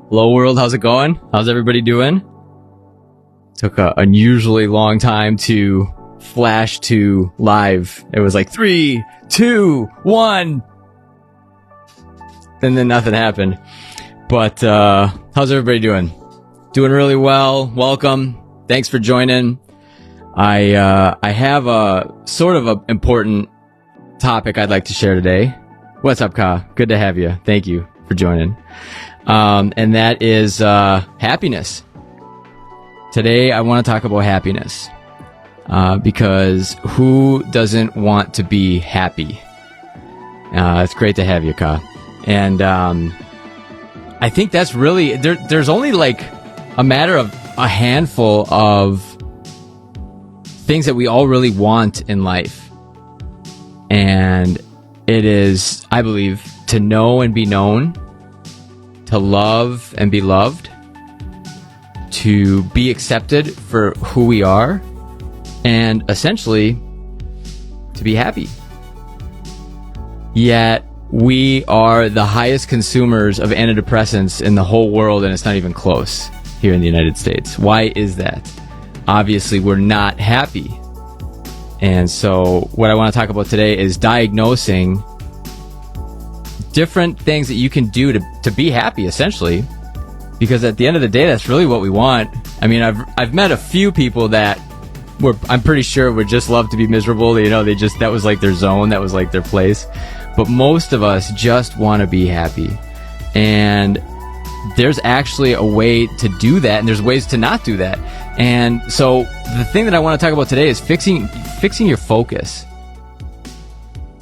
Hello world, how's it going? How's everybody doing? Took an unusually long time to flash to live. It was like 3, 2, 1. And then nothing happened. But how's everybody doing? Doing really well. Welcome. Thanks for joining. I have a sort of a important topic I'd like to share today. What's up, Ka? Good to have you. Thank you for joining. And that is happiness. Today I want to talk about happiness. Because who doesn't want to be happy? It's great to have you, Ka. And I think that's really there's only like a matter of a handful of things that we all really want in life. And it is, I believe, to know and be known, to love and be loved, to be accepted for who we are, and essentially to be happy. Yet we are the highest consumers of antidepressants in the whole world, and it's not even close here in the United States. Why is that? Obviously, we're not happy. And so what I want to talk about today is diagnosing different things that you can do to be happy, essentially. Because at the end of the day, that's really what we want. I mean, I've met a few people that I'm pretty sure would just love to be miserable. You know, that was like their zone, that was like their place. But most of us just want to be happy. And there's actually a way to do that, and there's ways to not do that. And so the thing that I want to talk about today is fixing your focus.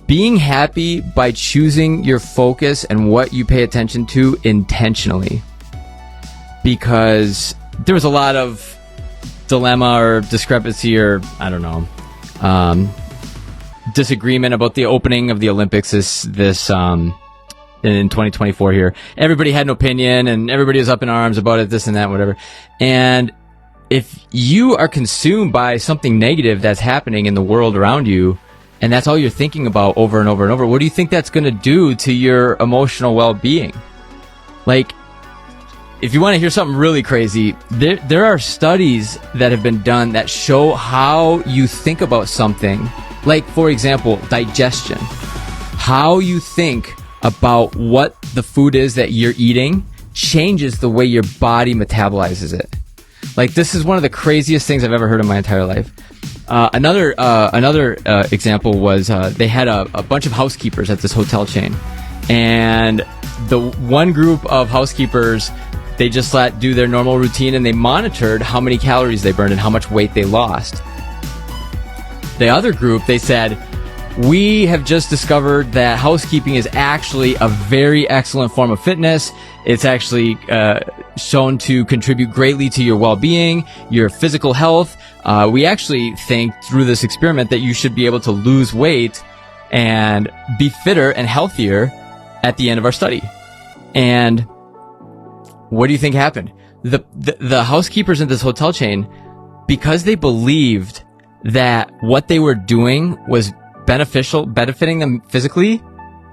Being happy by choosing your focus and what you pay attention to intentionally. Because there was a lot of dilemma or discrepancy or, I don't know, disagreement about the opening of the Olympics this in 2024 here. Everybody had an opinion and everybody was up in arms about it, this and that, whatever. And if you are consumed by something negative that's happening in the world around you, and that's all you're thinking about over and over and over, what do you think that's going to do to your emotional well-being? Like, if you want to hear something really crazy, there are studies that have been done that show how you think about something. Like, for example, digestion. How you think about what the food is that you're eating changes the way your body metabolizes it. Like, this is one of the craziest things I've ever heard in my entire life. Another example was they had a bunch of housekeepers at this hotel chain. And the one group of housekeepers, they just do their normal routine, and they monitored how many calories they burned and how much weight they lost. The other group, they said, we have just discovered that housekeeping is actually a very excellent form of fitness. It's actually shown to contribute greatly to your well-being, your physical health. We actually think through this experiment that you should be able to lose weight and be fitter and healthier at the end of our study. And what do you think happened? The housekeepers in this hotel chain, because they believed that what they were doing was benefiting them physically,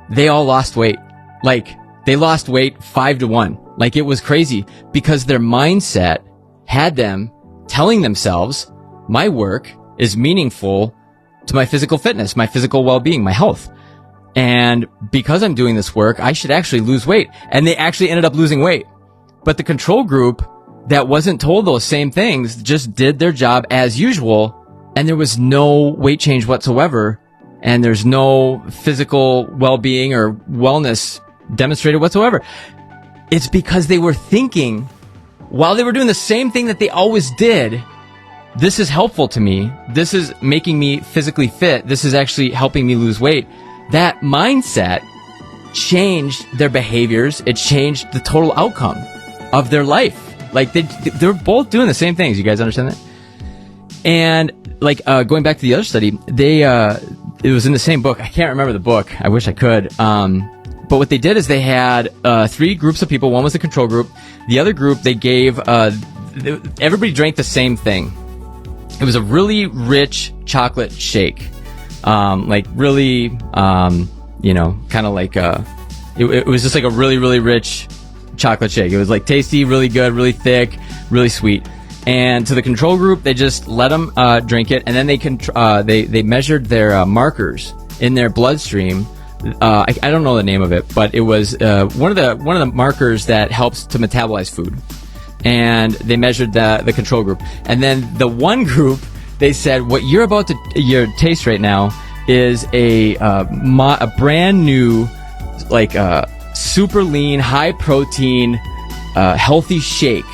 they all lost weight. Like, they lost weight 5-1. Like, it was crazy because their mindset had them telling themselves, my work is meaningful to my physical fitness, my physical well-being, my health. And because I'm doing this work, I should actually lose weight. And they actually ended up losing weight. But the control group that wasn't told those same things just did their job as usual, and there was no weight change whatsoever, and there's no physical well-being or wellness demonstrated whatsoever. It's because they were thinking, while they were doing the same thing that they always did, this is helpful to me, this is making me physically fit, this is actually helping me lose weight. That mindset changed their behaviors, it changed the total outcome of their life. Like, they're both doing the same things. You guys understand that? And like, going back to the other study, it was in the same book. I can't remember the book. I wish I could. But what they did is they had 3 groups of people. One was the control group. The other group, they gave everybody drank the same thing. It was a really rich chocolate shake, like really, kind of like it was just like a really, really rich chocolate shake. It was like tasty, really good, really thick, really sweet. And to the control group, they just let them drink it, and then they measured their markers in their bloodstream. I don't know the name of it, but it was one of the markers that helps to metabolize food. And they measured the control group, and then the one group, they said, what you're about to taste right now is a brand new, like super lean, high protein, healthy shake,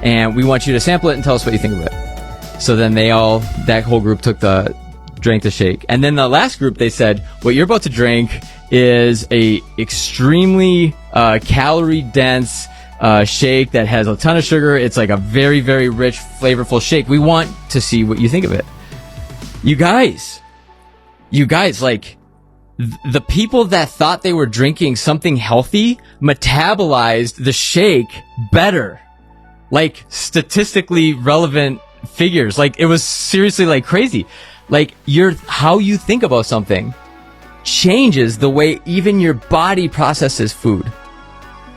and we want you to sample it and tell us what you think of it. So then that whole group drank the shake, and then the last group, they said, what you're about to drink is a extremely calorie dense shake that has a ton of sugar. It's like a very, very rich, flavorful shake. We want to see what you think of it. You guys, like, the people that thought they were drinking something healthy metabolized the shake better. Like, statistically relevant figures. Like, it was seriously, like, crazy. Like, how you think about something changes the way even your body processes food.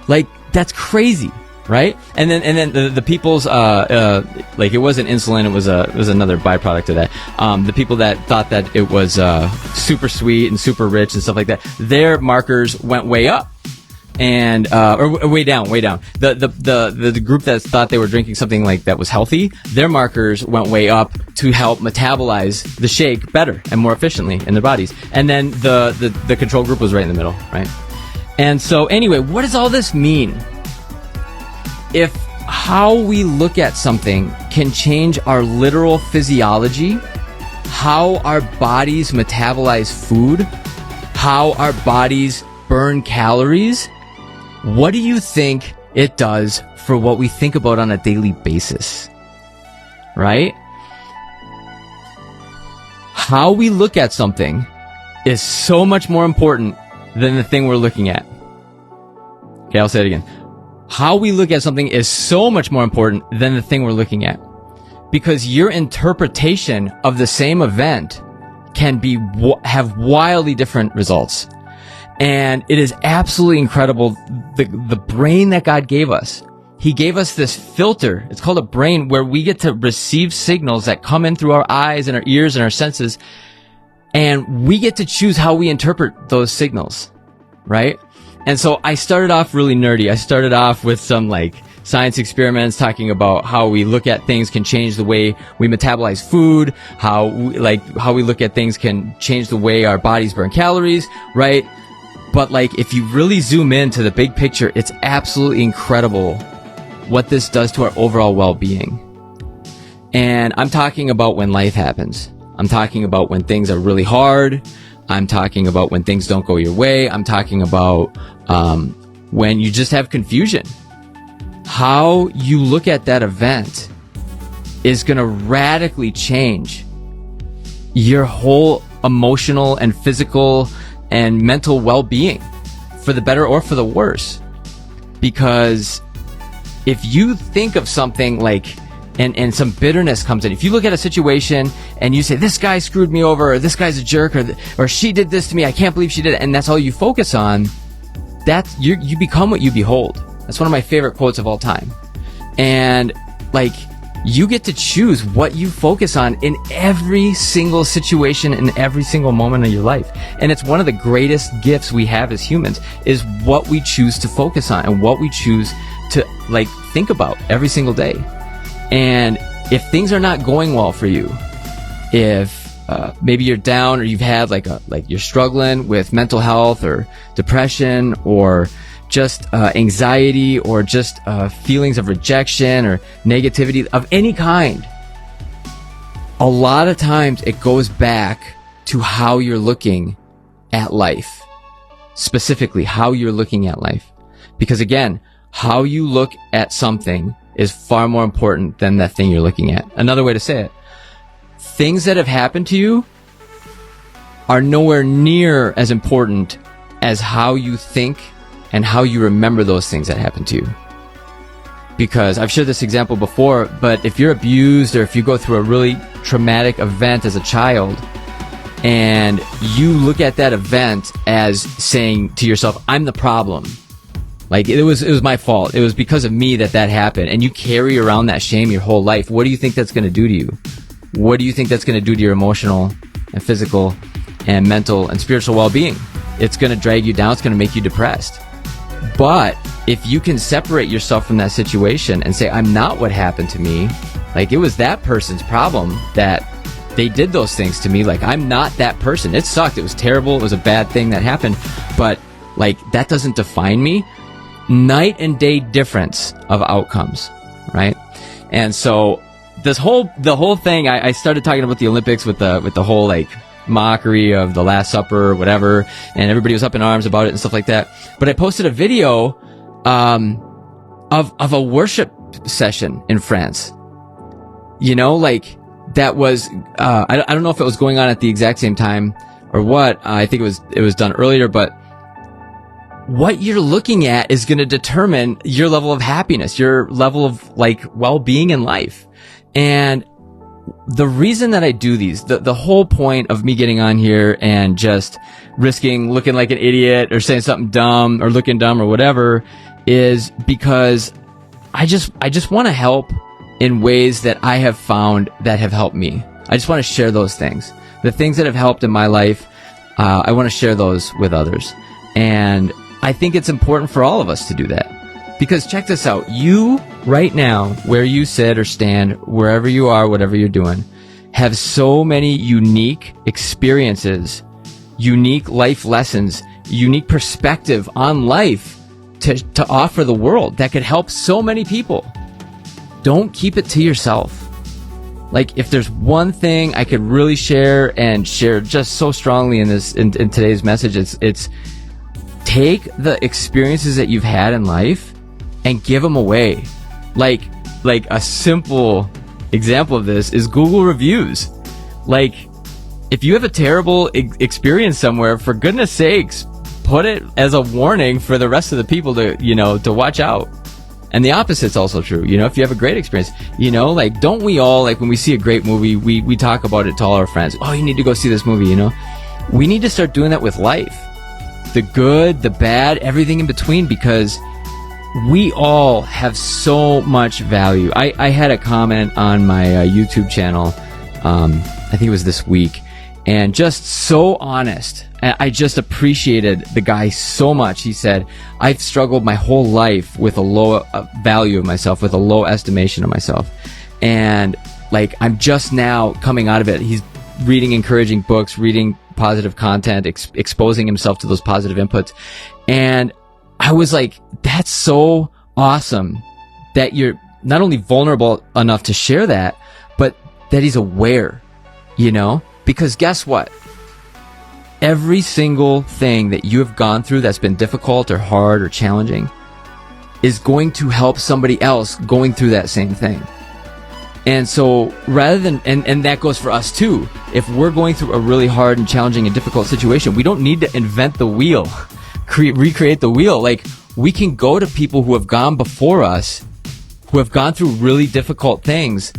Like, that's crazy, right? And then the people's like, it wasn't insulin, it was another byproduct of that. The people that thought that it was super sweet and super rich and stuff like that, their markers went way up, and or way down. The group that thought they were drinking something like that was healthy, their markers went way up to help metabolize the shake better and more efficiently in their bodies. And then the control group was right in the middle, right? And so anyway, what does all this mean? If how we look at something can change our literal physiology, how our bodies metabolize food, how our bodies burn calories, what do you think it does for what we think about on a daily basis? Right? How we look at something is so much more important than the thing we're looking at. Okay, I'll say it again. How we look at something is so much more important than the thing we're looking at. Because your interpretation of the same event can have wildly different results. And it is absolutely incredible, the brain that God gave us. He gave us this filter. It's called a brain, where we get to receive signals that come in through our eyes and our ears and our senses. And we get to choose how we interpret those signals, right? And so I started off really nerdy. I started off with some like science experiments talking about how we look at things can change the way we metabolize food, how we look at things can change the way our bodies burn calories, right? But like, if you really zoom into the big picture, it's absolutely incredible what this does to our overall well-being. And I'm talking about when life happens. I'm talking about when things are really hard. I'm talking about when things don't go your way. I'm talking about when you just have confusion. How you look at that event is going to radically change your whole emotional and physical and mental well-being, for the better or for the worse. Because if you think of something like, and some bitterness comes in, if you look at a situation and you say, this guy screwed me over, or this guy's a jerk, or she did this to me, I can't believe she did it, and that's all you focus on, you become what you behold. That's one of my favorite quotes of all time. And like, you get to choose what you focus on in every single situation, in every single moment of your life. And it's one of the greatest gifts we have as humans, is what we choose to focus on and what we choose to like think about every single day. And if things are not going well for you, if maybe you're down, or you've had like you're struggling with mental health or depression, or just anxiety, or just feelings of rejection or negativity of any kind, a lot of times it goes back to how you're looking at life. Specifically, how you're looking at life. Because again, how you look at something is far more important than that thing you're looking at. Another way to say it, things that have happened to you are nowhere near as important as how you think and how you remember those things that happened to you. Because I've shared this example before, but if you're abused, or if you go through a really traumatic event as a child, and you look at that event as saying to yourself, I'm the problem, Like, it was my fault. It was because of me that happened. And you carry around that shame your whole life. What do you think that's going to do to you? What do you think that's going to do to your emotional and physical and mental and spiritual well-being? It's going to drag you down. It's going to make you depressed. But if you can separate yourself from that situation and say, I'm not what happened to me. Like, it was that person's problem that they did those things to me. Like, I'm not that person. It sucked. It was terrible. It was a bad thing that happened. But, like, that doesn't define me. Night and day difference of outcomes, right? And so the whole thing, I started talking about the Olympics with the whole, like, mockery of the Last Supper or whatever, and everybody was up in arms about it and stuff like that. But I posted a video of a worship session in France. You know, like, that was I don't know if it was going on at the exact same time or what. I think it was done earlier, but what you're looking at is going to determine your level of happiness, your level of, like, well-being in life. And the reason that I do these, the whole point of me getting on here and just risking looking like an idiot or saying something dumb or looking dumb or whatever, is because I just want to help in ways that I have found that have helped me. I just want to share those things. The things that have helped in my life, I want to share those with others. And I think it's important for all of us to do that. Because check this out. You, right now, where you sit or stand, wherever you are, whatever you're doing, have so many unique experiences, unique life lessons, unique perspective on life to offer the world that could help so many people. Don't keep it to yourself. Like, if there's one thing I could really share just so strongly in today's message, it's take the experiences that you've had in life and give them away. Like a simple example of this is Google reviews. Like, if you have a terrible experience somewhere, for goodness sakes, put it as a warning for the rest of the people to watch out. And the opposite's also true. If you have a great experience, like, don't we all, like, when we see a great movie, we talk about it to all our friends. Oh, you need to go see this movie, We need to start doing that with life. The good, the bad, everything in between, because we all have so much value. I had a comment on my YouTube channel, I think it was this week, and just so honest. I just appreciated the guy so much. He said, I've struggled my whole life with a low value of myself, with a low estimation of myself. And, like, I'm just now coming out of it. He's reading encouraging books, reading positive content, exposing himself to those positive inputs. And I was like, that's so awesome that you're not only vulnerable enough to share that, but that he's aware, because guess what? Every single thing that you have gone through that's been difficult or hard or challenging is going to help somebody else going through that same thing. And so rather than, and that goes for us too, if we're going through a really hard and challenging and difficult situation, we don't need to invent the wheel, recreate the wheel. Like, we can go to people who have gone before us, who have gone through really difficult things,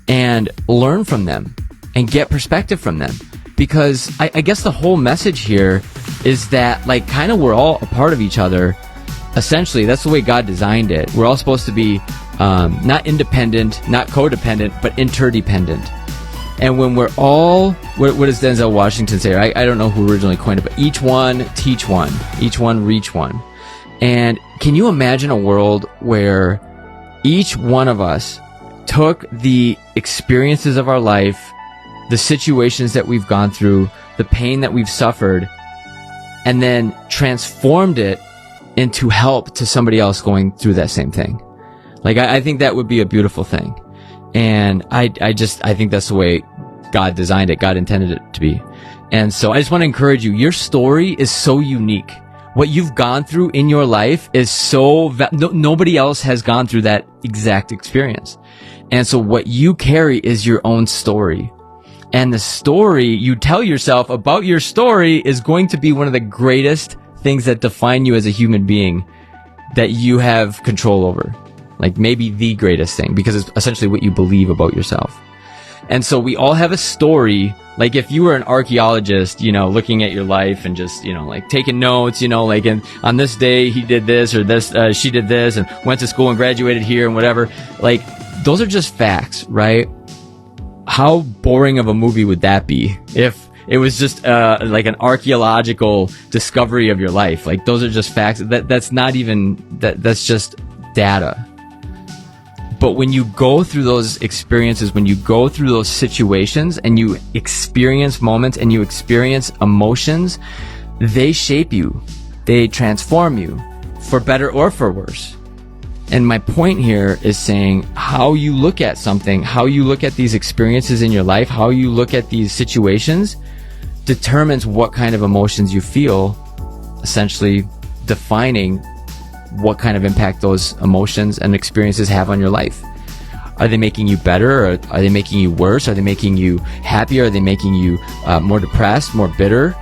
and learn from them and get perspective from them. Because I guess the whole message here is that, like, kind of we're all a part of each other. Essentially, that's the way God designed it. We're all supposed to be not independent, not codependent, but interdependent. And when we're all, what does Denzel Washington say? I don't know who originally coined it, but each one teach one, each one reach one. And can you imagine a world where each one of us took the experiences of our life, the situations that we've gone through, the pain that we've suffered, and then transformed it into help to somebody else going through that same thing? Like, I think that would be a beautiful thing. And I think that's the way God designed it. God intended it to be. And so I just want to encourage you. Your story is so unique. What you've gone through in your life is so, nobody else has gone through that exact experience. And so what you carry is your own story. And the story you tell yourself about your story is going to be one of the greatest things that define you as a human being that you have control over. Like, maybe the greatest thing, because it's essentially what you believe about yourself. And so we all have a story Like if you were an archaeologist, you know, looking at your life and just, you know, like taking notes, you know, like on this day he did this or this, she did this and went to school and graduated here and whatever. Like those are just facts, right? How boring of a movie would that be if it was just like an archaeological discovery of your life? Like those are just facts. That's not even that's just data. But when you go through those experiences, when you go through those situations and you experience moments and you experience emotions, they shape you. They transform you for better or for worse. And my point here is saying how you look at something, how you look at these experiences in your life, how you look at these situations determines what kind of emotions you feel, essentially defining what kind of impact those emotions and experiences have on your life. Are they making you better, or are they making you worse? Are they making you happier? Are they making you more depressed, more bitter?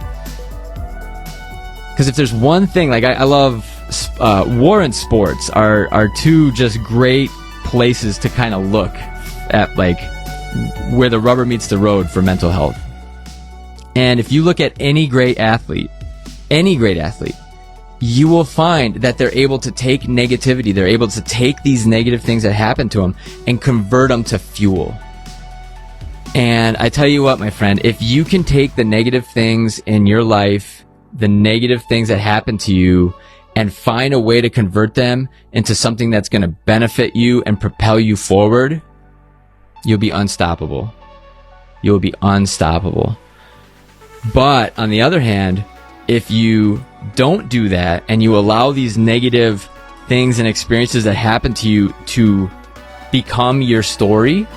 Because if there's one thing, like I love war and sports are two just great places to kind of look at, like where the rubber meets the road for mental health. And if you look at any great athlete, you will find that they're able to take negativity, they're able to take these negative things that happen to them and convert them to fuel. And I tell you what, my friend, if you can take the negative things in your life, the negative things that happen to you, and find a way to convert them into something that's going to benefit you and propel you forward, you'll be unstoppable. You'll be unstoppable. But on the other hand, if you don't do that and you allow these negative things and experiences that happen to you to become your story,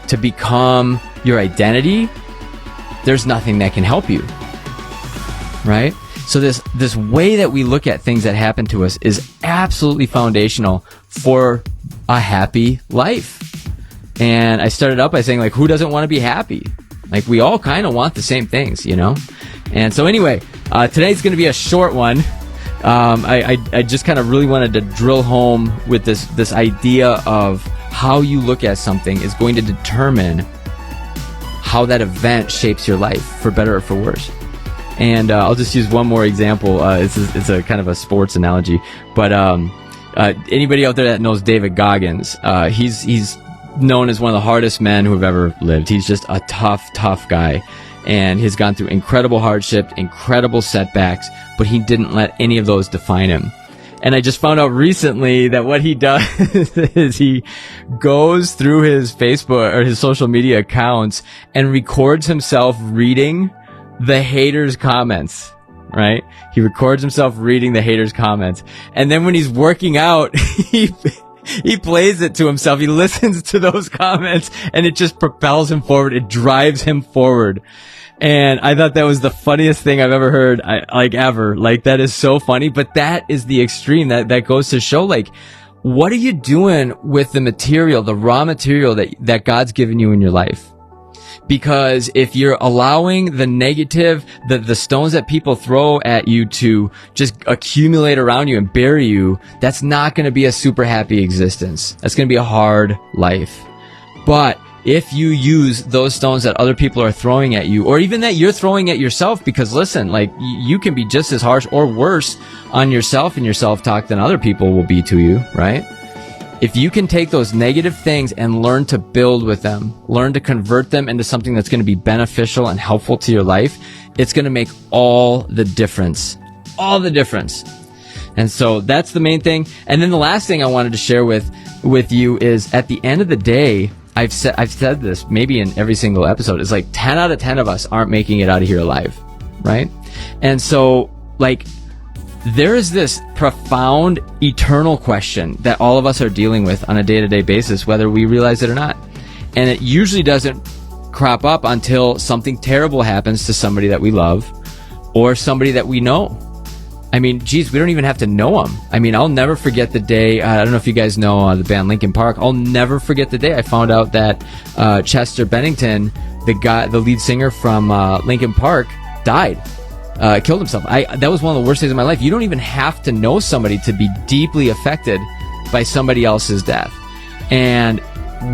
to become your identity, there's nothing that can help you, right? So this way that we look at things that happen to us is absolutely foundational for a happy life. And I started out by saying, like, who doesn't want to be happy? Like, we all kind of want the same things, you know? And so anyway, today's going to be a short one. I just kind of really wanted to drill home with this idea of how you look at something is going to determine how that event shapes your life, for better or for worse. And I'll just use one more example. It's a kind of a sports analogy, but anybody out there that knows David Goggins, he's known as one of the hardest men who have ever lived. He's just a tough guy, and he's gone through incredible hardship, incredible setbacks, but he didn't let any of those define him. And I just found out recently that what he does is he goes through his Facebook or his social media accounts and records himself reading the haters' comments, right? He records himself reading the haters' comments. And then when he's working out, he plays it to himself. He listens to those comments and it just propels him forward. It drives him forward. And I thought that was the funniest thing I've ever heard, ever. Like, that is so funny, but that is the extreme. That goes to show, like, what are you doing with the material, the raw material that God's given you in your life? Because if you're allowing the negative, the stones that people throw at you to just accumulate around you and bury you, that's not going to be a super happy existence. That's going to be a hard life. But if you use those stones that other people are throwing at you, or even that you're throwing at yourself, because listen, like, you can be just as harsh or worse on yourself and your self-talk than other people will be to you, right? If you can take those negative things and learn to build with them, learn to convert them into something that's going to be beneficial and helpful to your life, it's going to make all the difference. All the difference. And so that's the main thing. And then the last thing I wanted to share with you is, at the end of the day, I've said this maybe in every single episode, it's like 10 out of 10 of us aren't making it out of here alive, right? And so, like, there is this profound, eternal question that all of us are dealing with on a day-to-day basis, whether we realize it or not. And it usually doesn't crop up until something terrible happens to somebody that we love or somebody that we know. I mean, geez, we don't even have to know them. I mean, I'll never forget the day, I don't know if you guys know the band Linkin Park. I'll never forget the day I found out that Chester Bennington, the lead singer from Linkin Park, died. Killed himself. That was one of the worst days of my life. You don't even have to know somebody to be deeply affected by somebody else's death. And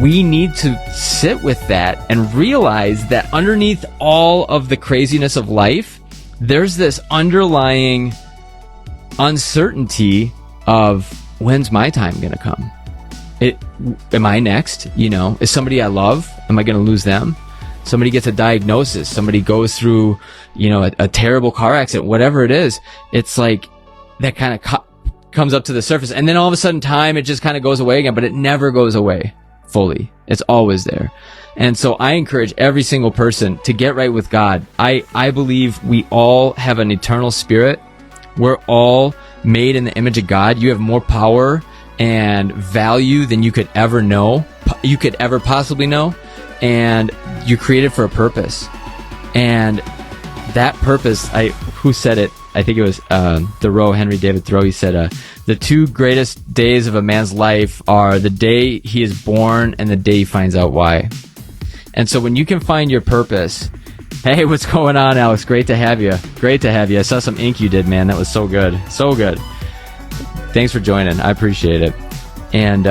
we need to sit with that and realize that underneath all of the craziness of life, there's this underlying uncertainty of, when's my time going to come? Am I next? Is somebody I love, am I going to lose them? Somebody gets a diagnosis, somebody goes through, a terrible car accident, whatever it is. It's like that kind of comes up to the surface, and then all of a sudden time, it just kind of goes away again, but it never goes away fully. It's always there. And so I encourage every single person to get right with God. I believe we all have an eternal spirit. We're all made in the image of God. You have more power and value than you could ever know, you could ever possibly know. And you're created for a purpose. And that purpose, who said it? I think it was Henry David Thoreau. He said, the two greatest days of a man's life are the day he is born and the day he finds out why. And so when you can find your purpose, hey, what's going on, Alex? Great to have you. Great to have you. I saw some ink you did, man. That was so good. So good. Thanks for joining. I appreciate it. And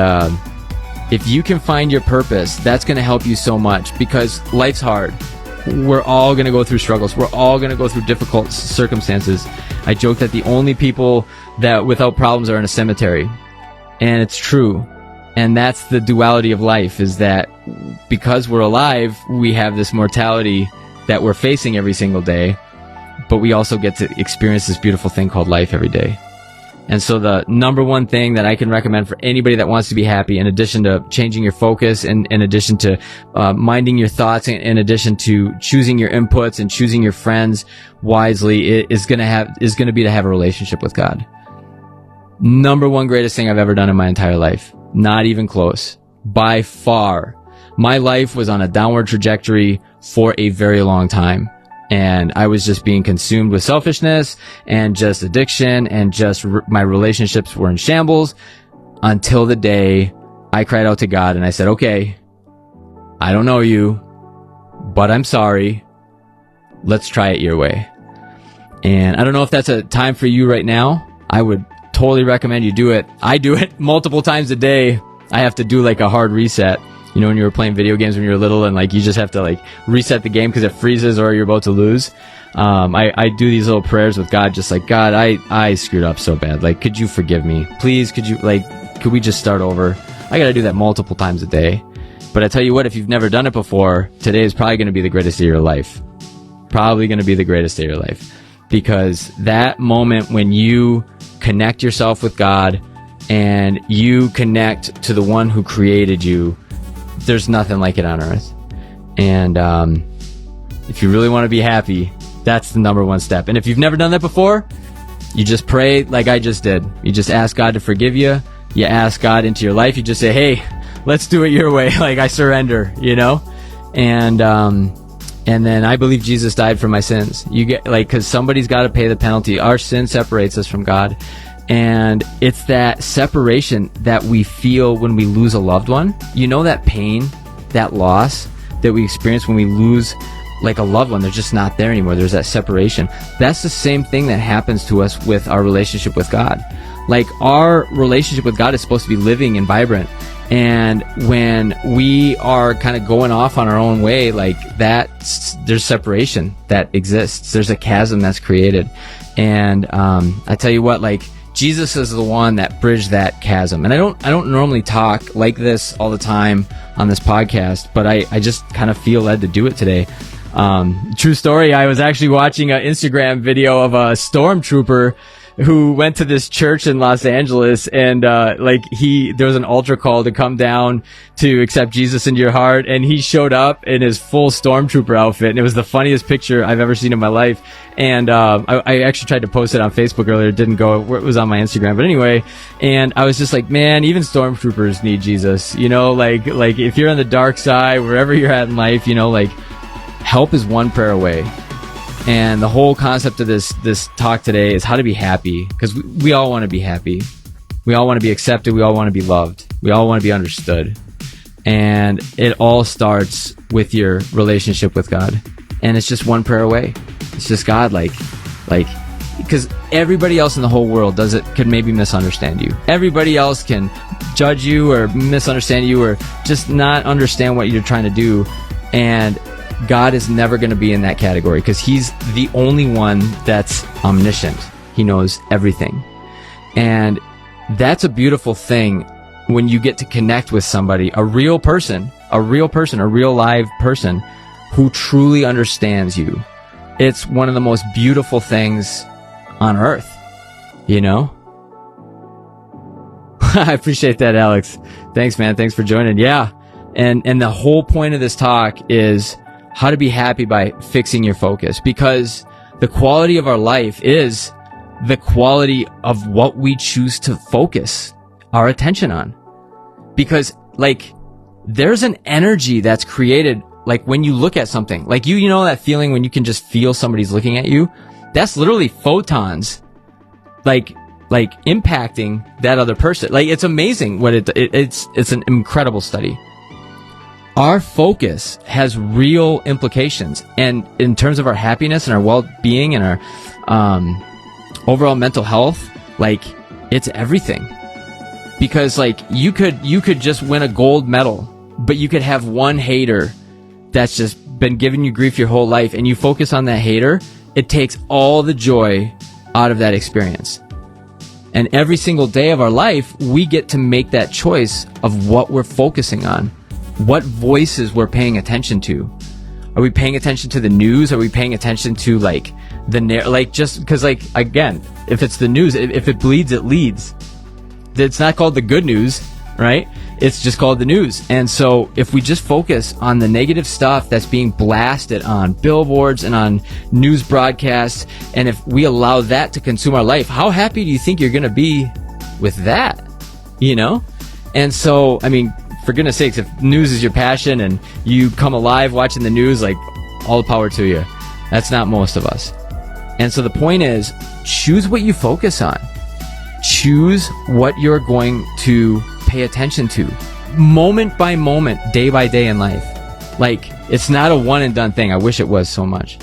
if you can find your purpose, that's going to help you so much, because life's hard. We're all going to go through struggles. We're all going to go through difficult circumstances. I joke that the only people that without problems are in a cemetery. And it's true. And that's the duality of life, is that because we're alive, we have this mortality that we're facing every single day, but we also get to experience this beautiful thing called life every day. And so the number one thing that I can recommend for anybody that wants to be happy, in addition to changing your focus, and in addition to minding your thoughts, in addition to choosing your inputs and choosing your friends wisely, is going to be to have a relationship with God. Number one greatest thing I've ever done in my entire life. Not even close. By far. My life was on a downward trajectory for a very long time. And I was just being consumed with selfishness and just addiction, and just my relationships were in shambles, until the day I cried out to God and I said, okay, I don't know you, but I'm sorry. Let's try it your way. And I don't know if that's a time for you right now. I would totally recommend you do it. I do it multiple times a day. I have to do like a hard reset. When you were playing video games when you were little, and like you just have to reset the game because it freezes or you're about to lose. I do these little prayers with God, just like, God, I screwed up so bad. Like, could you forgive me? Please, could we just start over? I got to do that multiple times a day. But I tell you what, if you've never done it before, today is probably going to be the greatest day of your life. Probably going to be the greatest day of your life. Because that moment when you connect yourself with God and you connect to the one who created you, there's nothing like it on earth. And if you really want to be happy, that's the number one step. And if you've never done that before, you just pray like I just did. You just ask God to forgive you. You ask God into your life. You just say, hey, let's do it your way. Like, I surrender, And then I believe Jesus died for my sins. Because somebody's got to pay the penalty. Our sin separates us from God. And it's that separation that we feel when we lose a loved one. That pain, that loss that we experience when we lose like a loved one. They're just not there anymore. There's that separation. That's the same thing that happens to us with our relationship with God. Like, our relationship with God is supposed to be living and vibrant. And when we are kind of going off on our own way, like that, there's separation that exists. There's a chasm that's created. And I tell you what, like, Jesus is the one that bridged that chasm. And I don't normally talk like this all the time on this podcast, but I just kind of feel led to do it today. True story, I was actually watching an Instagram video of a stormtrooper who went to this church in Los Angeles, and there was an altar call to come down to accept Jesus into your heart, and he showed up in his full stormtrooper outfit, and it was the funniest picture I've ever seen in my life. And I actually tried to post it on Facebook earlier. It didn't go. It was on my Instagram, but anyway. And I was just like, man, even stormtroopers need Jesus. Like if you're on the dark side, wherever you're at in life, help is one prayer away. And the whole concept of this talk today is how to be happy, because we all want to be happy. We all want to be accepted. We all want to be loved. We all want to be understood. And it all starts with your relationship with God. And it's just one prayer away. It's just, God, like because everybody else in the whole world could maybe misunderstand you. Everybody else can judge you or misunderstand you or just not understand what you're trying to do. And God is never going to be in that category because he's the only one that's omniscient. He knows everything. And that's a beautiful thing when you get to connect with somebody, a real live person who truly understands you. It's one of the most beautiful things on earth, you know? I appreciate that, Alex. Thanks, man. Thanks for joining. Yeah. And the whole point of this talk is how to be happy by fixing your focus, because the quality of our life is the quality of what we choose to focus our attention on. Because like there's an energy that's created like when you look at something, like you know that feeling when you can just feel somebody's looking at you? That's literally photons like impacting that other person. Like it's amazing what it's an incredible study. Our focus has real implications, and in terms of our happiness and our well-being and our overall mental health, like it's everything. Because like you could just win a gold medal, but you could have one hater that's just been giving you grief your whole life, and you focus on that hater, it takes all the joy out of that experience. And every single day of our life, we get to make that choice of what we're focusing on, what voices we're paying attention to. Are we paying attention to the news? Are we paying attention to like just because like, again, if it's the news, if it bleeds, it leads. It's not called the good news, right? It's just called the news. And so if we just focus on the negative stuff that's being blasted on billboards and on news broadcasts, and if we allow that to consume our life, how happy do you think you're going to be with that? You know? And so, I mean, for goodness sakes, if news is your passion and you come alive watching the news, like all the power to you. That's not most of us. And so the point is, choose what you focus on. Choose what you're going to pay attention to moment by moment, day by day in life. Like, it's not a one and done thing. I wish it was so much.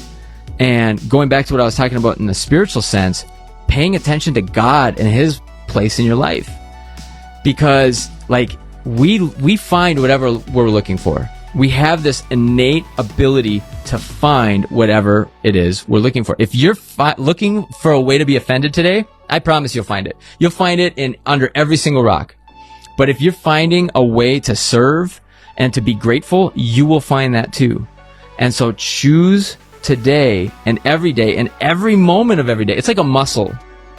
And going back to what I was talking about in the spiritual sense, paying attention to God and his place in your life. Because like we find whatever we're looking for. We have this innate ability to find whatever it is we're looking for. If you're looking for a way to be offended today, I promise you'll find it. You'll find it under every single rock. But if you're finding a way to serve and to be grateful, you will find that too. And so choose today and every moment of every day. It's like a muscle.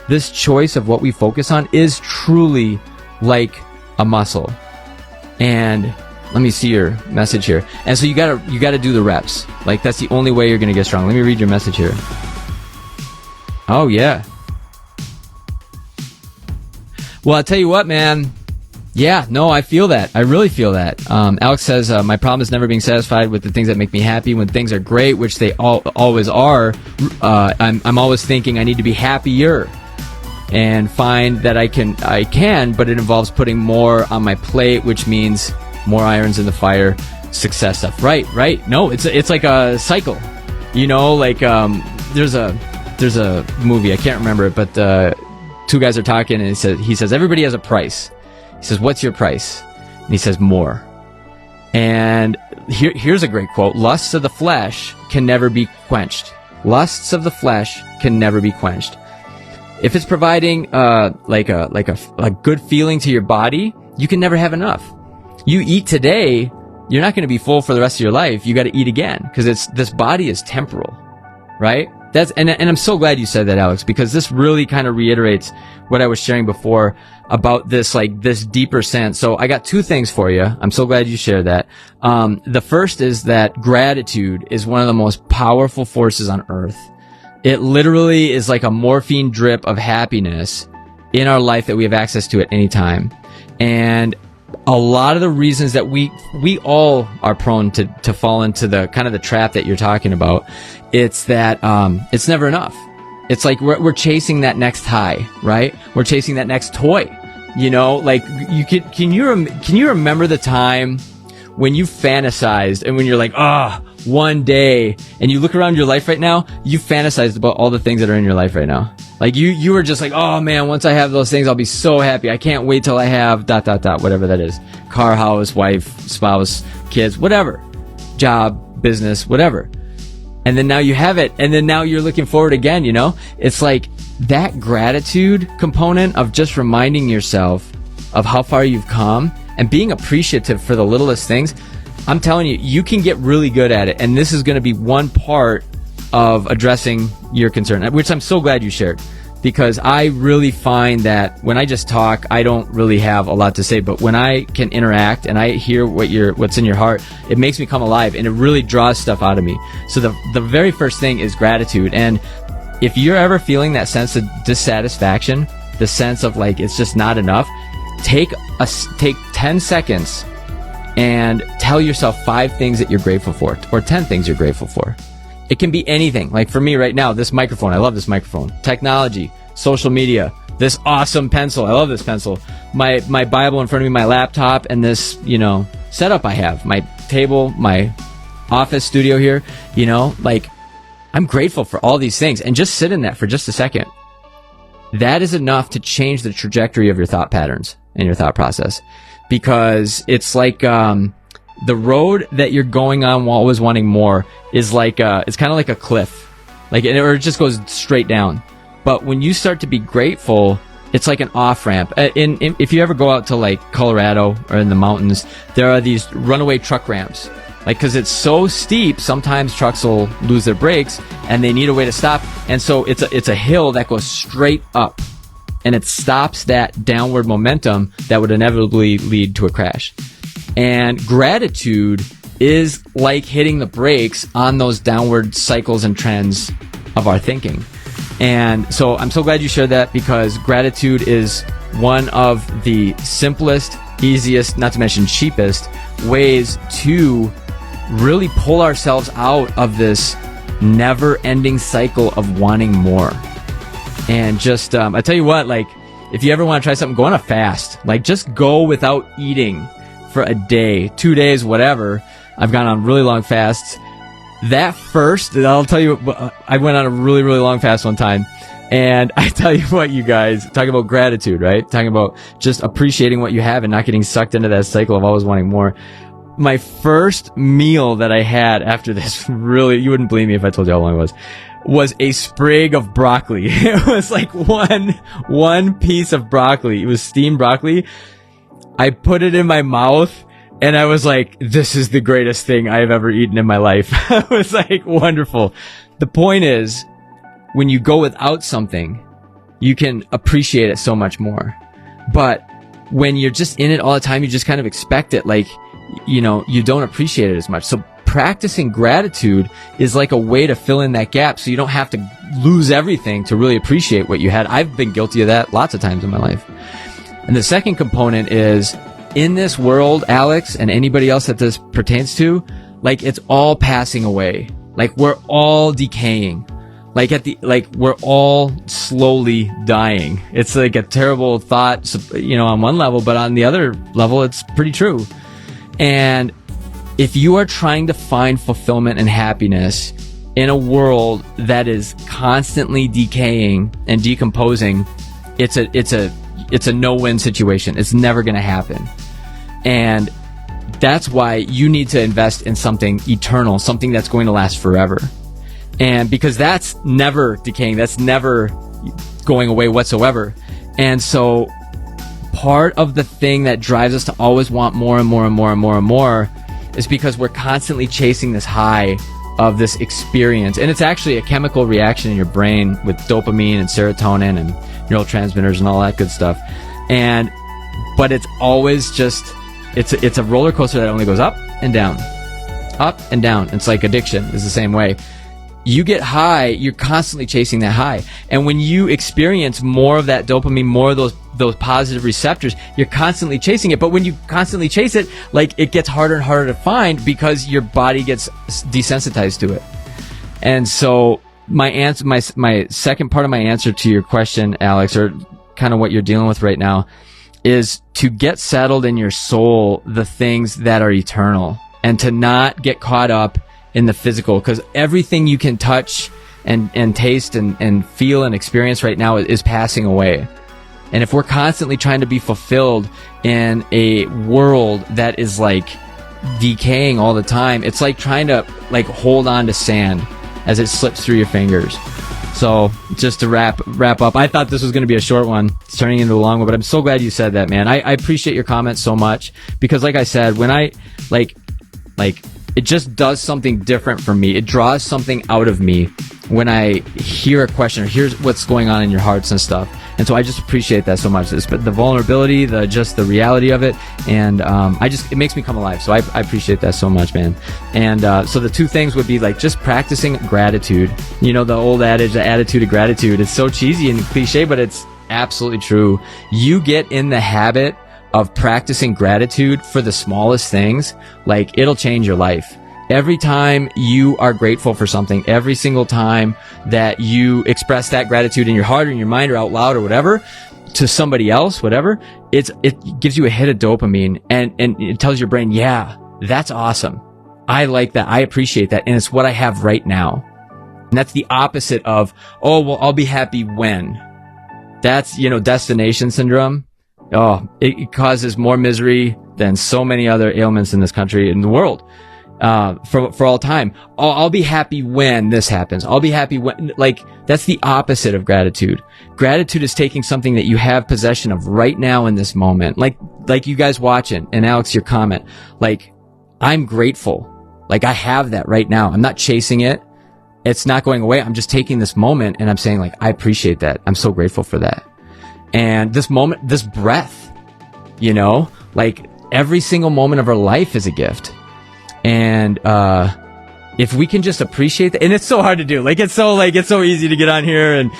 This choice of what we focus on is truly like a muscle. And let me see your message here. And so you gotta do the reps. Like that's the only way you're gonna get strong. Let me read your message here. Oh yeah. Well, I'll tell you what, man. Yeah, no, I feel that. I really feel that. Alex says, my problem is never being satisfied with the things that make me happy. When things are great, which they always are, I'm always thinking I need to be happier, and find that I can, but it involves putting more on my plate, which means more irons in the fire, success stuff. Right. No, it's like a cycle. You know, like there's a movie, I can't remember it, but two guys are talking, and he says everybody has a price. He says, what's your price? And he says, more. And here's a great quote. Lusts of the flesh can never be quenched. Lusts of the flesh can never be quenched. If it's providing like a good feeling to your body, you can never have enough. You eat today, you're not going to be full for the rest of your life. You got to eat again, because this body is temporal, right? And I'm so glad you said that, Alex, because this really kind of reiterates what I was sharing before about this deeper sense. So I got two things for you. I'm so glad you shared that. The first is that gratitude is one of the most powerful forces on earth. It literally is like a morphine drip of happiness in our life that we have access to at any time. And a lot of the reasons that we all are prone to fall into the kind of the trap that you're talking about, it's that it's never enough. It's like we're chasing that next high, right? We're chasing that next toy. You know, like can you remember the time when you fantasized and when you're like, one day and you look around your life right now, you fantasized about all the things that are in your life right now. Like you were just like, oh man, once I have those things, I'll be so happy. I can't wait till I have ... whatever that is. Car, house, wife, spouse, kids, whatever. Job, business, whatever. And then now you have it, and then now you're looking forward again, you know? It's like that gratitude component of just reminding yourself of how far you've come and being appreciative for the littlest things. I'm telling you, you can get really good at it, and this is going to be one part of addressing your concern, which I'm so glad you shared, because I really find that when I just talk, I don't really have a lot to say, but when I can interact and I hear what's in your heart, it makes me come alive, and it really draws stuff out of me. So the very first thing is gratitude. And if you're ever feeling that sense of dissatisfaction, the sense of like it's just not enough, take 10 seconds and tell yourself 5 things that you're grateful for, or 10 things you're grateful for. It can be anything. Like for me right now, this microphone, I love this microphone. Technology, social media, this awesome pencil, I love this pencil. My Bible in front of me, my laptop, and this, setup I have. My table, my office studio here, like I'm grateful for all these things. And just sit in that for just a second. That is enough to change the trajectory of your thought patterns and your thought process. Because it's like, the road that you're going on while always wanting more is like it's kind of like a cliff, or it just goes straight down. But when you start to be grateful, it's like an off ramp. If you ever go out to like Colorado or in the mountains, there are these runaway truck ramps. Because it's so steep, sometimes trucks will lose their brakes and they need a way to stop. And so it's a hill that goes straight up, and it stops that downward momentum that would inevitably lead to a crash. And gratitude is like hitting the brakes on those downward cycles and trends of our thinking. And so I'm so glad you shared that, because gratitude is one of the simplest, easiest, not to mention cheapest ways to really pull ourselves out of this never-ending cycle of wanting more. And just, I tell you what, if you ever want to try something, go on a fast. Just go without eating for a day, 2 days, whatever. I've gone on really long fasts. That first, I'll tell you, I went on a really, really long fast one time. And I tell you what, you guys, talking about gratitude, right? Talking about just appreciating what you have and not getting sucked into that cycle of always wanting more. My first meal that I had after this, really, you wouldn't believe me if I told you how long it was a sprig of broccoli. It was like one piece of broccoli. It was steamed broccoli. I put it in my mouth and I was like, this is the greatest thing I've ever eaten in my life. It was like wonderful. The point is, when you go without something, you can appreciate it so much more. But when you're just in it all the time, you just kind of expect it, you don't appreciate it as much. So practicing gratitude is like a way to fill in that gap so you don't have to lose everything to really appreciate what you had. I've been guilty of that lots of times in my life. And the second component is, in this world, Alex, and anybody else that this pertains to, it's all passing away. We're all decaying. We're all slowly dying. It's like a terrible thought, on one level, but on the other level, it's pretty true. And if you are trying to find fulfillment and happiness in a world that is constantly decaying and decomposing, it's a no-win situation. It's never going to happen. And that's why you need to invest in something eternal, something that's going to last forever. And because that's never decaying, that's never going away whatsoever. And so part of the thing that drives us to always want more and more and more and more and more is because we're constantly chasing this high of this experience. And it's actually a chemical reaction in your brain with dopamine and serotonin and neurotransmitters and all that good stuff. But it's always just, it's a roller coaster that only goes up and down, up and down. It's like addiction is the same way. You get high, you're constantly chasing that high. And when you experience more of that dopamine, more of those positive receptors, you're constantly chasing it. But when you constantly chase it, it gets harder and harder to find because your body gets desensitized to it. And so my second part of my answer to your question, Alex, or kind of what you're dealing with right now, is to get settled in your soul the things that are eternal, and to not get caught up in the physical, because everything you can touch and taste and feel and experience right now is passing away. And if we're constantly trying to be fulfilled in a world that is like decaying all the time, it's like trying to like hold on to sand as it slips through your fingers. So just to wrap up, I thought this was going to be a short one. It's turning into a long one, but I'm so glad you said that, man. I appreciate your comments so much, because like I said, when I like it just does something different for me. It draws something out of me when I hear a question or here's what's going on in your hearts and stuff. And so I just appreciate that so much. The vulnerability, the reality of it, and it makes me come alive. So I appreciate that so much, man. And so the two things would be like just practicing gratitude. You know, the old adage, the attitude of gratitude. It's so cheesy and cliche, but it's absolutely true. You get in the habit of practicing gratitude for the smallest things, like it'll change your life. Every time you are grateful for something, every single time that you express that gratitude in your heart or in your mind or out loud or whatever to somebody else, whatever, it gives you a hit of dopamine and it tells your brain, yeah, that's awesome. I like that. I appreciate that. And it's what I have right now. And that's the opposite of, oh, well, I'll be happy when. That's, destination syndrome. Oh, it causes more misery than so many other ailments in this country, in the world, for all time. Oh, I'll be happy when this happens. I'll be happy when, that's the opposite of gratitude. Gratitude is taking something that you have possession of right now in this moment. Like you guys watching, and Alex, your comment, I'm grateful. I have that right now. I'm not chasing it. It's not going away. I'm just taking this moment and I'm saying I appreciate that. I'm so grateful for that. And this moment, this breath, every single moment of our life is a gift. And, if we can just appreciate that, and it's so hard to do, it's so easy to get on here and,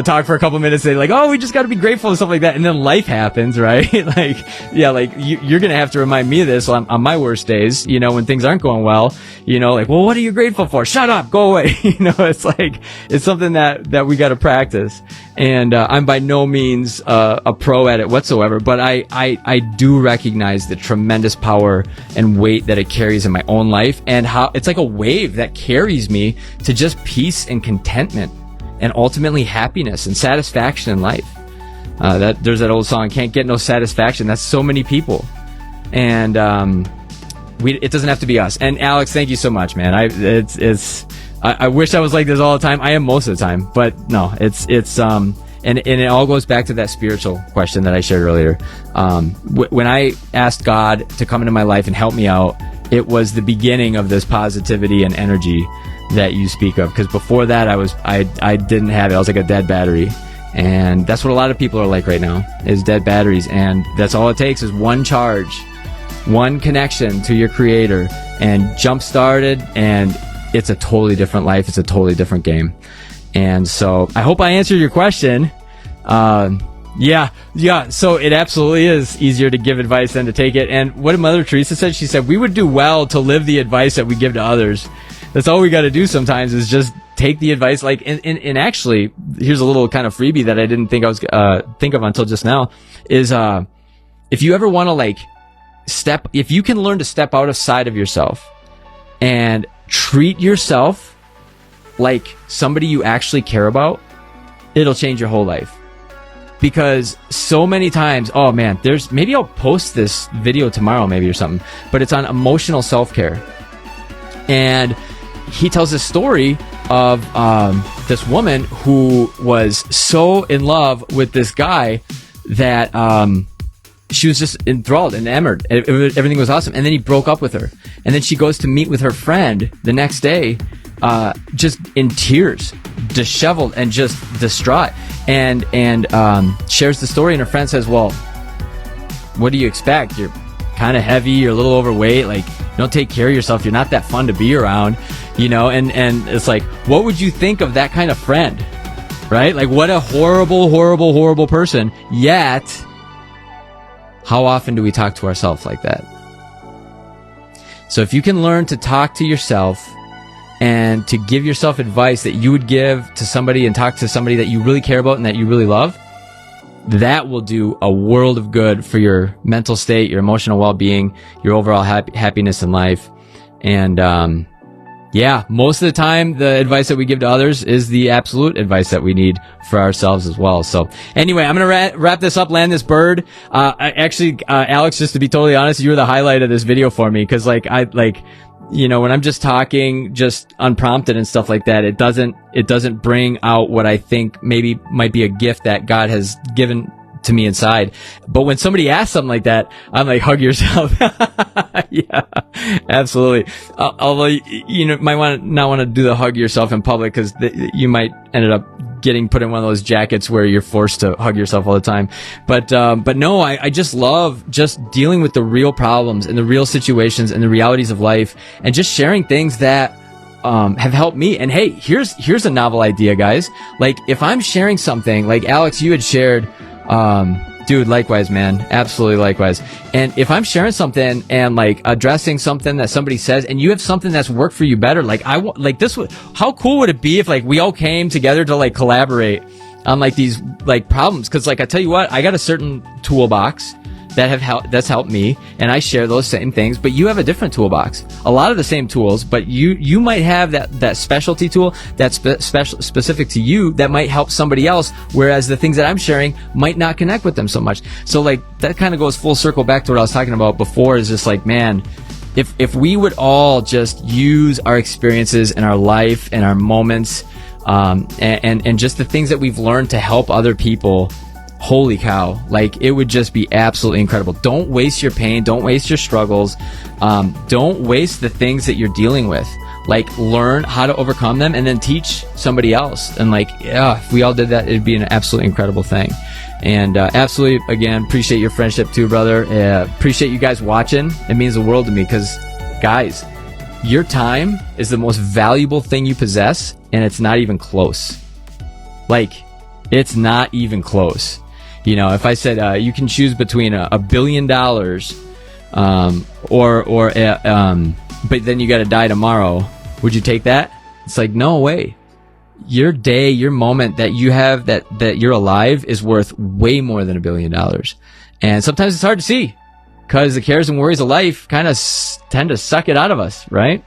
talk for a couple minutes and say oh, we just got to be grateful and stuff like that. And then life happens, right? You're going to have to remind me of this on my worst days, when things aren't going well, well, what are you grateful for? Shut up, go away. It's something that we got to practice. And, I'm by no means, a pro at it whatsoever, but I do recognize the tremendous power and weight that it carries in my own life, and how it's like a wave that carries me to just peace and contentment and ultimately happiness and satisfaction in life. There's that old song, can't get no satisfaction. That's so many people. And, it doesn't have to be us. And Alex, thank you so much, man. I wish I was like this all the time. I am most of the time, but no, and it all goes back to that spiritual question that I shared earlier. When I asked God to come into my life and help me out, it was the beginning of this positivity and energy that you speak of. Because before that, I didn't have it. I was like a dead battery. And that's what a lot of people are like right now, is dead batteries. And that's all it takes is one charge, one connection to your creator, and jump started, and it's a totally different life. It's a totally different game. And so I hope I answered your question. Yeah. So it absolutely is easier to give advice than to take it. And what Mother Teresa said, she said, we would do well to live the advice that we give to others. That's all we got to do sometimes, is just take the advice. And actually, here's a little kind of freebie that I didn't think I was, think of until just now, is, if you ever want to if you can learn to step outside of yourself and treat yourself like somebody you actually care about, it'll change your whole life. Because so many times, oh man, maybe I'll post this video tomorrow maybe or something, but it's on emotional self-care. And he tells this story of this woman who was so in love with this guy that she was just enthralled and enamored. Everything was awesome. And then he broke up with her. And then she goes to meet with her friend the next day, just in tears, disheveled and just distraught, and shares the story. And her friend says, well, what do you expect? You're kind of heavy, you're a little overweight, you don't take care of yourself, you're not that fun to be around, and it's like, what would you think of that kind of friend, right? What a horrible, horrible, horrible person. Yet, how often do we talk to ourselves like that? So if you can learn to talk to yourself and to give yourself advice that you would give to somebody, and talk to somebody that you really care about and that you really love, that will do a world of good for your mental state, your emotional well-being, your overall happiness in life. And yeah, most of the time, the advice that we give to others is the absolute advice that we need for ourselves as well. So anyway, I'm going to wrap this up, land this bird. Alex, just to be totally honest, you were the highlight of this video for me. Cause when I'm just talking, just unprompted and stuff like that, it doesn't bring out what I think maybe might be a gift that God has given to me inside. But when somebody asks something like that, I'm like, hug yourself. Yeah, absolutely. Although, might not want to do the hug yourself in public, because you might ended up getting put in one of those jackets where you're forced to hug yourself all the time. But no, I just love just dealing with the real problems and the real situations and the realities of life, and just sharing things that have helped me. And hey, here's a novel idea, guys. Like, if I'm sharing something, like Alex, you had shared, dude, likewise, man, absolutely likewise. And if I'm sharing something and like addressing something that somebody says, and you have something that's worked for you better, like how cool would it be if like we all came together to like collaborate on like these like problems? Cause like, I tell you what, I got a certain toolbox that's helped me, and I share those same things, but you have a different toolbox, a lot of the same tools, but you might have that specialty tool that's specific to you that might help somebody else, whereas the things that I'm sharing might not connect with them so much. So like, that kind of goes full circle back to what I was talking about before, is just like, man, if we would all just use our experiences and our life and our moments, and just the things that we've learned to help other people, holy cow, like it would just be absolutely incredible. Don't waste your pain. Don't waste your struggles. Don't waste the things that you're dealing with. Like, learn how to overcome them and then teach somebody else. And like, yeah, if we all did that, it'd be an absolutely incredible thing. And absolutely, again, appreciate your friendship too, brother. Appreciate you guys watching. It means the world to me, because guys, your time is the most valuable thing you possess, and it's not even close. Like, it's not even close. If I said you can choose between $1 billion but then you got to die tomorrow, would you take that? It's like, no way. Your day, your moment that you have, that you're alive, is worth way more than $1 billion. And sometimes it's hard to see, because the cares and worries of life kind of tend to suck it out of us, right?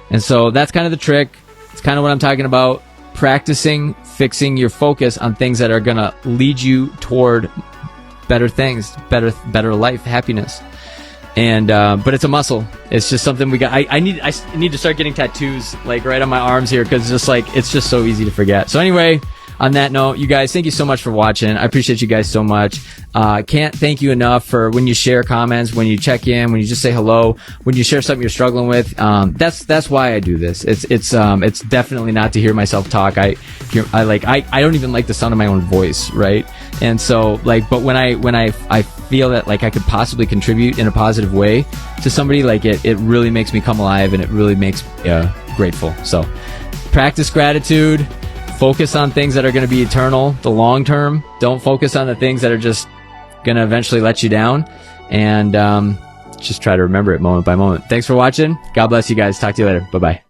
And so that's kind of the trick. It's kind of what I'm talking about. Practicing fixing your focus on things that are going to lead you toward better things, better life, happiness. And but it's a muscle. It's just something we got. I need to start getting tattoos like right on my arms here, because it's just so easy to forget. So anyway, on that note, you guys, thank you so much for watching. I appreciate you guys so much. Can't thank you enough for when you share comments, when you check in, when you just say hello, when you share something you're struggling with. That's why I do this. It's definitely not to hear myself talk. I don't even like the sound of my own voice, right? And so like, but when I feel that like I could possibly contribute in a positive way to somebody, like it really makes me come alive, and it really makes me grateful. So practice gratitude. Focus on things that are going to be eternal, the long term. Don't focus on the things that are just going to eventually let you down. And just try to remember it moment by moment. Thanks for watching. God bless you guys. Talk to you later. Bye-bye.